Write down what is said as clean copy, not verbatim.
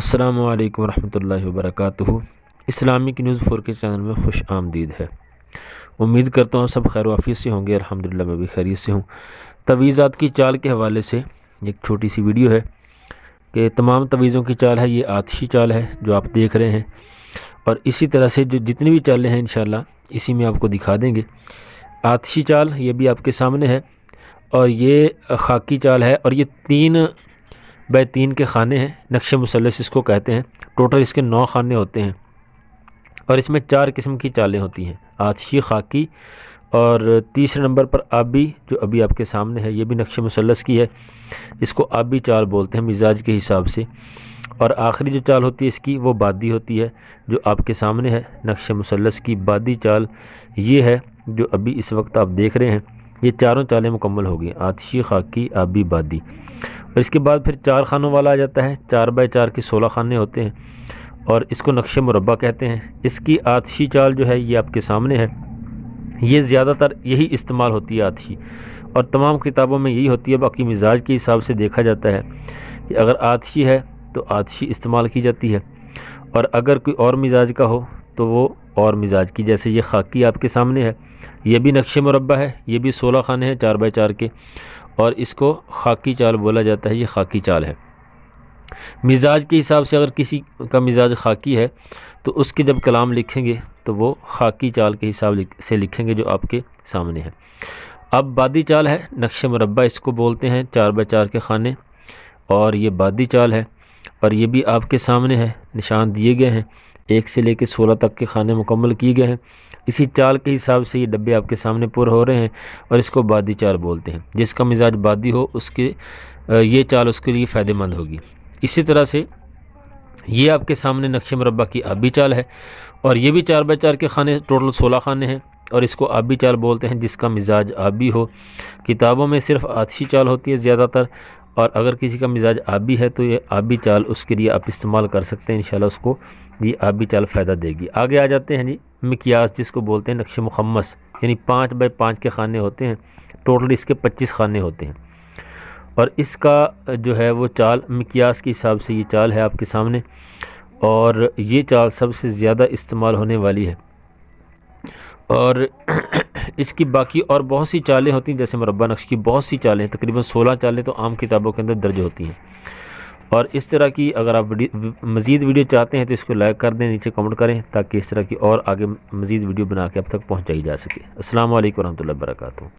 السلام علیکم ورحمۃ اللہ وبرکاتہ۔ اسلامک نیوز 4 کے چینل میں خوش آمدید ہے۔ امید کرتا ہوں سب خیر و عافیت سے ہوں گے۔ الحمدللہ میں بھی خیریت سے ہوں۔ تویزات کی چال کے حوالے سے ایک چھوٹی سی ویڈیو ہے کہ تمام تویزوں کی چال ہے، یہ آتشی چال ہے جو آپ دیکھ رہے ہیں، اور اسی طرح سے جو جتنی بھی چالیں ہیں انشاءاللہ اسی میں آپ کو دکھا دیں گے۔ آتشی چال یہ بھی آپ کے سامنے ہے، اور یہ خاکی چال ہے، اور یہ 3x3 کے خانے ہیں، نقش مثلث اس کو کہتے ہیں۔ ٹوٹل اس کے 9 خانے ہوتے ہیں، اور اس میں 4 قسم کی چالیں ہوتی ہیں، آتشی، خاکی، اور تیسرے نمبر پر آبی جو ابھی آپ کے سامنے ہے، یہ بھی نقش مثلث کی ہے، اس کو آبی چال بولتے ہیں مزاج کے حساب سے۔ اور آخری جو چال ہوتی ہے اس کی وہ بادی ہوتی ہے، جو آپ کے سامنے ہے نقش مثلث کی بادی چال، یہ ہے جو ابھی اس وقت آپ دیکھ رہے ہیں۔ یہ چاروں چالیں مکمل ہو گئی، آتشی، خاکی، آبی، بادی۔ اور اس کے بعد پھر 4 خانوں والا آ جاتا ہے، 4x4 کے 16 خانے ہوتے ہیں، اور اس کو نقش مربع کہتے ہیں۔ اس کی آتشی چال جو ہے یہ آپ کے سامنے ہے، یہ زیادہ تر یہی استعمال ہوتی ہے آتشی، اور تمام کتابوں میں یہی ہوتی ہے۔ باقی مزاج کے حساب سے دیکھا جاتا ہے کہ اگر آتشی ہے تو آتشی استعمال کی جاتی ہے، اور اگر کوئی اور مزاج کا ہو تو وہ اور مزاج کی، جیسے یہ خاکی آپ کے سامنے ہے، یہ بھی نقش مربع ہے، یہ بھی 16 خانے ہیں 4x4 کے، اور اس کو خاکی چال بولا جاتا ہے، یہ خاکی چال ہے۔ مزاج کے حساب سے اگر کسی کا مزاج خاکی ہے تو اس کے جب کلام لکھیں گے تو وہ خاکی چال کے حساب سے لکھیں گے جو آپ کے سامنے ہے۔ اب بادی چال ہے، نقش مربع اس کو بولتے ہیں، 4x4 کے خانے، اور یہ بادی چال ہے، اور یہ بھی آپ کے سامنے ہے، نشان دیے گئے ہیں، 1 سے لے کے 16 تک کے خانے مکمل کیے گئے ہیں۔ اسی چال کے حساب سے یہ ڈبے آپ کے سامنے پر ہو رہے ہیں، اور اس کو بادی چال بولتے ہیں۔ جس کا مزاج بادی ہو اس کے یہ چال اس کے لیے فائدہ مند ہوگی۔ اسی طرح سے یہ آپ کے سامنے نقش مربع کی آبی چال ہے، اور یہ بھی 4x4 کے خانے، ٹوٹل 16 خانے ہیں، اور اس کو آبی چال بولتے ہیں، جس کا مزاج آبی ہو۔ کتابوں میں صرف آتشی چال ہوتی ہے زیادہ تر، اور اگر کسی کا مزاج آبی ہے تو یہ آبی چال اس کے لیے آپ استعمال کر سکتے ہیں، انشاءاللہ اس کو یہ آبی چال فائدہ دے گی۔ آگے آ جاتے ہیں جی مقیاس، جس کو بولتے ہیں نقش مخمس، یعنی 5x5 کے خانے ہوتے ہیں، ٹوٹل اس کے 25 خانے ہوتے ہیں، اور اس کا جو ہے وہ چال مقیاس کے حساب سے یہ چال ہے آپ کے سامنے، اور یہ چال سب سے زیادہ استعمال ہونے والی ہے۔ اور اس کی باقی اور بہت سی چالیں ہوتی ہیں، جیسے مربع نقش کی بہت سی چالیں، تقریباً 16 چالیں تو عام کتابوں کے اندر درج ہوتی ہیں۔ اور اس طرح کی اگر آپ مزید ویڈیو چاہتے ہیں تو اس کو لائک کر دیں، نیچے کمنٹ کریں، تاکہ اس طرح کی اور آگے مزید ویڈیو بنا کے اب تک پہنچائی جا سکے۔ السلام علیکم ورحمۃ اللہ وبرکاتہ۔